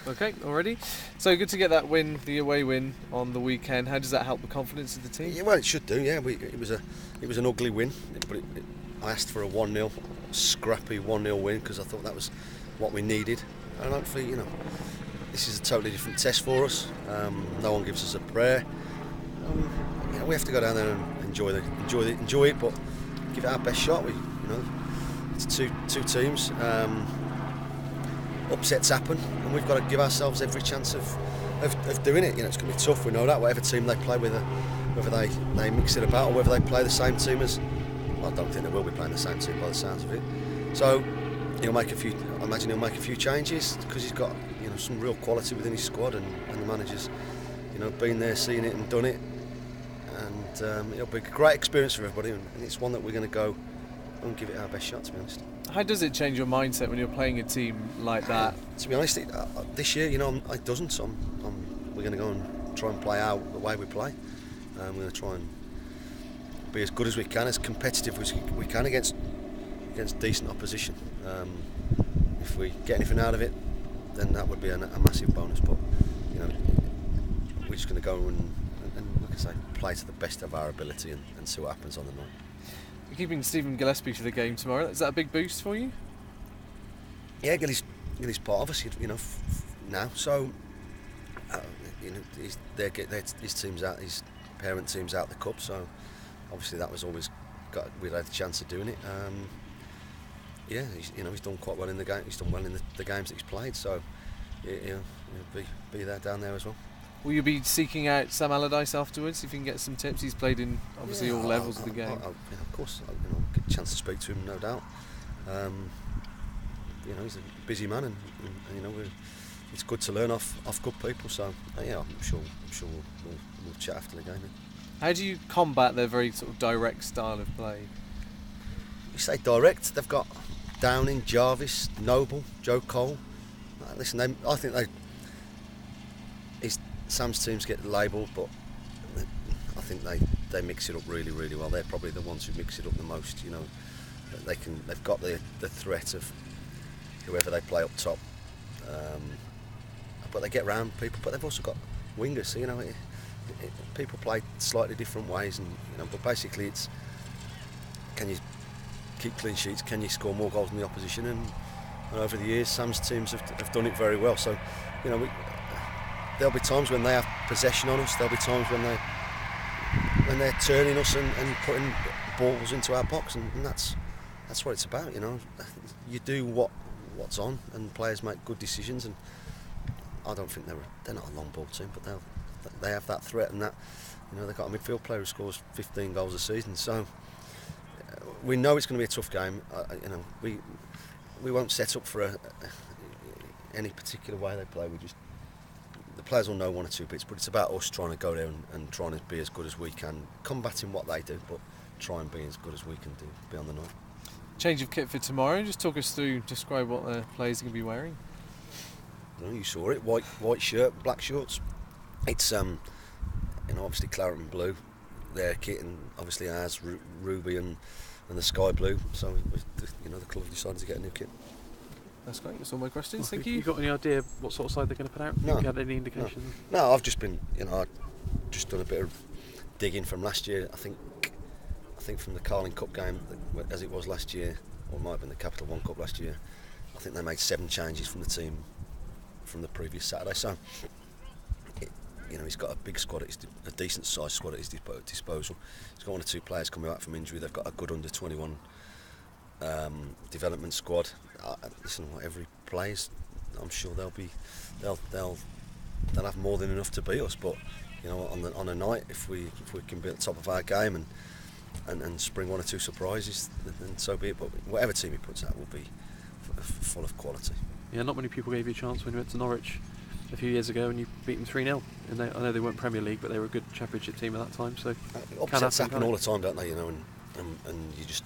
Okay, already. So good to get that win, the away win on the weekend. How does that help the confidence of the team? Yeah, well, it should do. Yeah, it was an ugly win, but I asked for a 1-0, scrappy 1-0 win because I thought that was what we needed. And hopefully, this is a totally different test for us. No one gives us a prayer. We have to go down there and enjoy it, but give it our best shot. It's two teams. Upsets happen, and we've got to give ourselves every chance of doing it. It's going to be tough. We know that whatever team they play with, whether they mix it about or whether they play the same team as. Well, I don't think they will be playing the same team by the sounds of it. So I imagine he'll make a few changes because he's got some real quality within his squad, and the manager's been there, seen it, and done it. And it'll be a great experience for everybody, and it's one that we're going to go and give it our best shot, to be honest. How does it change your mindset when you're playing a team like that? To be honest, this year, it doesn't. So we're going to go and try and play out the way we play. We're going to try and be as good as we can, as competitive as we can against decent opposition. If we get anything out of it, then that would be a massive bonus. But we're just going to go and like I say, play to the best of our ability and see what happens on the night. You're keeping Stephen Gillespie for the game tomorrow. Is that a big boost for you? Yeah, Gilly's part of us, now. So, his team's out, his parent team's out the cup. So, obviously, that was always we'd had the chance of doing it. He's done quite well in the game. He's done well in the games that he's played. So, he'll be there down there as well. Will you be seeking out Sam Allardyce afterwards if you can get some tips? He's played in obviously all levels of the game. Of course, get a chance to speak to him, no doubt. He's a busy man, and it's good to learn off good people. So I'm sure we'll chat after the game. How do you combat their very sort of direct style of play? You say direct? They've got Downing, Jarvis, Noble, Joe Cole. Listen, I think Sam's teams get labelled, but I think they mix it up really, really well. They're probably the ones who mix it up the most. They've got the threat of whoever they play up top, but they get round people. But they've also got wingers. So, people play slightly different ways, and but basically it's, can you keep clean sheets? Can you score more goals than the opposition? And over the years, Sam's teams have done it very well. So, there'll be times when they have possession on us. There'll be times when they're turning us and putting balls into our box, and that's what it's about. You do what's on, and players make good decisions. And I don't think they're not a long ball team, but they have that threat, and that they've got a midfield player who scores 15 goals a season. So we know it's going to be a tough game. We won't set up for any particular way they play. The players will know one or two bits, but it's about us trying to go there and trying to be as good as we can, combating what they do, but try and be as good as we can do, be on the night. Change of kit for tomorrow. Just talk us through, describe what the players are going to be wearing. You saw it, white shirt, black shorts. It's obviously claret and blue, their kit, and obviously ours, ruby and the sky blue. So the club decided to get a new kit. That's great. That's all my questions. Thank you. You got any idea what sort of side they're going to put out? No. Have you had any indications? No, I've just been, I've just done a bit of digging from last year. I think from the Carling Cup game, as it was last year, or it might have been the Capital One Cup last year, I think they made 7 changes from the team from the previous Saturday. So, he's got a big squad, a decent sized squad at his disposal. He's got 1 or 2 players coming back from injury. They've got a good under 21 development squad. Listen, every plays, I'm sure they'll have more than enough to beat us. But on a night, if we can be at the top of our game and spring 1 or 2 surprises, then so be it. But whatever team he puts out will be full of quality. Yeah, not many people gave you a chance when you went to Norwich a few years ago and you beat them 3-0. And I know they weren't Premier League, but they were a good Championship team at that time. So upsets happen all the time, don't they? And you just,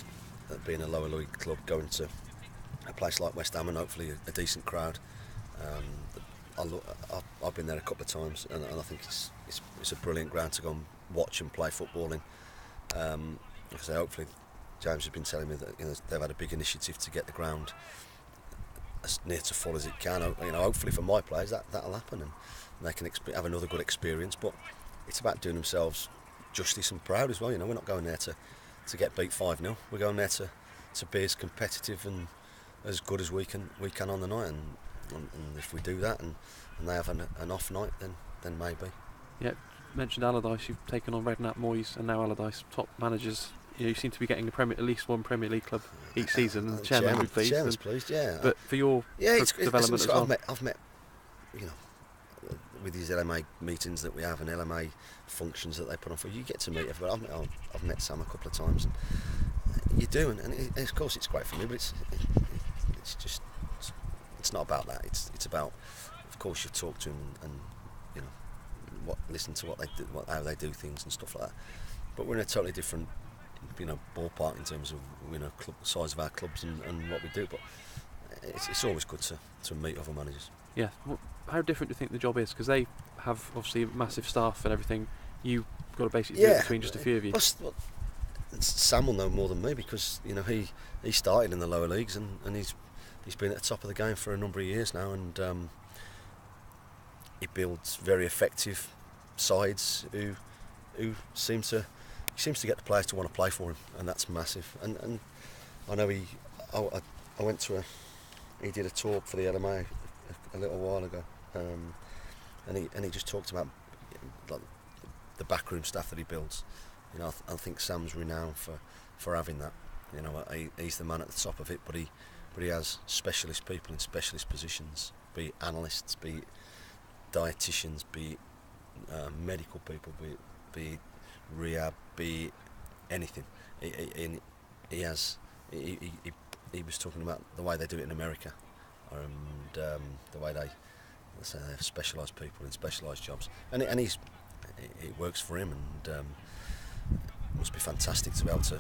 being a lower league club, going to a place like West Ham and hopefully a decent crowd. I've been there a couple of times, and I think it's a brilliant ground to go and watch and play football in. Like I say, hopefully James has been telling me that they've had a big initiative to get the ground as near to full as it can. You know, hopefully for my players that'll happen, and they can have another good experience. But it's about doing themselves justice and proud as well. You know, we're not going there to get beat 5-0. We're going there to be as competitive and as good as we can on the night. And if we do that, and they have an off night, then maybe. Yeah, mentioned Allardyce. You've taken on Redknapp, Moyes, and now Allardyce, top managers. You seem to be getting at least one Premier League club each season, and the chairman will be pleased. Chairman's pleased, yeah. But for your development as well. I've met, you know, with these LMA meetings that we have and LMA functions that they put on for, you get to meet everybody. I've met Sam a couple of times, and you do, and of course it's great for me, but it's not about that. It's about, of course, you talk to them and you know, listen to what they do, how they do things and stuff like that. But we're in a totally different, you know, ballpark in terms of, you know, size of our clubs and what we do. But it's always good to meet other managers. Yeah. Well, how different do you think the job is? Because they have obviously massive staff and everything. You've got to basically do it between just a few of you. Well, Sam will know more than me, because you know he started in the lower leagues and he's been at the top of the game for a number of years now, and he builds very effective sides who seem to get the players to want to play for him, and that's massive. And I know I went to he did a talk for the LMA a little while ago, and he just talked about like the backroom staff that he builds. You know, I think Sam's renowned for having that. You know, he's the man at the top of it, but he has specialist people in specialist positions, be it analysts, be it dietitians, be it medical people, be it rehab, be it anything. He was talking about the way they do it in America, and the way they have specialised people in specialised jobs, and it works for him, and it must be fantastic to be able to,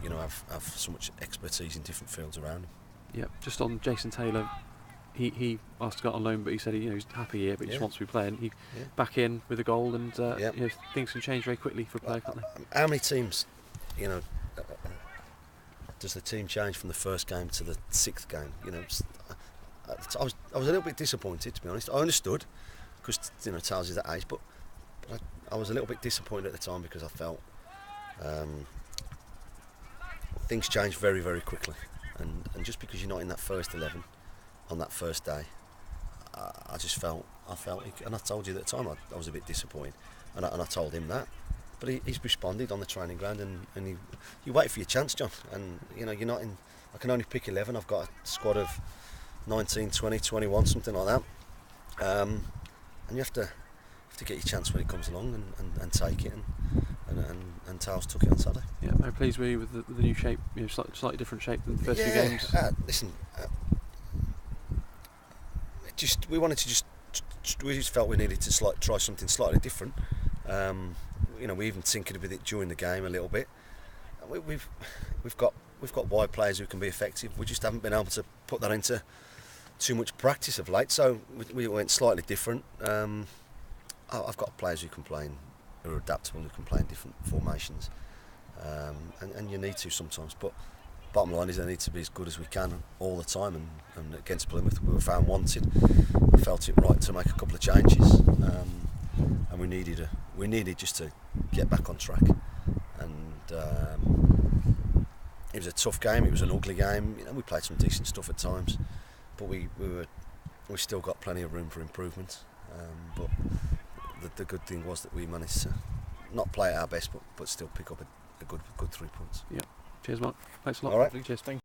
you know, have so much expertise in different fields around him. Yeah, just on Jason Taylor, he asked to go on loan, but he said he's happy here, but he just wants to be playing. He back in with a goal, and you know, things can change very quickly for a player, can't they? How many teams, you know, does the team change from the first game to the 6th game? You know, I was a little bit disappointed, to be honest. I understood, because you know, Tales is that age, but I was a little bit disappointed at the time, because I felt things change very, very quickly, and just because you're not in that first 11 on that first day, I felt, and I told you at the time I was a bit disappointed, and I told him that, but he's responded on the training ground, and you wait for your chance, John, and you know, you're not in. I can only pick 11. I've got a squad of 19, 20, 21, something like that, and you have to get your chance when it comes along, and take it, and Tales took it on Saturday. Yeah, how pleased were you with the new shape? You know, slightly different shape than the first few games. Listen, we wanted to we just felt we needed to try something slightly different. You know, we even tinkered with it during the game a little bit. We've got wide players who can be effective. We just haven't been able to put that into too much practice of late. So we went slightly different. I've got players who can play who are adaptable, who can play in different formations, and you need to sometimes. But bottom line is, they need to be as good as we can all the time. And against Plymouth, we were found wanted. I felt it right to make a couple of changes, and we needed just to get back on track. And it was a tough game. It was an ugly game. You know, we played some decent stuff at times, but we still got plenty of room for improvement. But the good thing was that we managed to not play at our best, but still pick up a good 3 points. Yeah. Cheers, Mark. Thanks a lot. All right. Cheers. Thank you.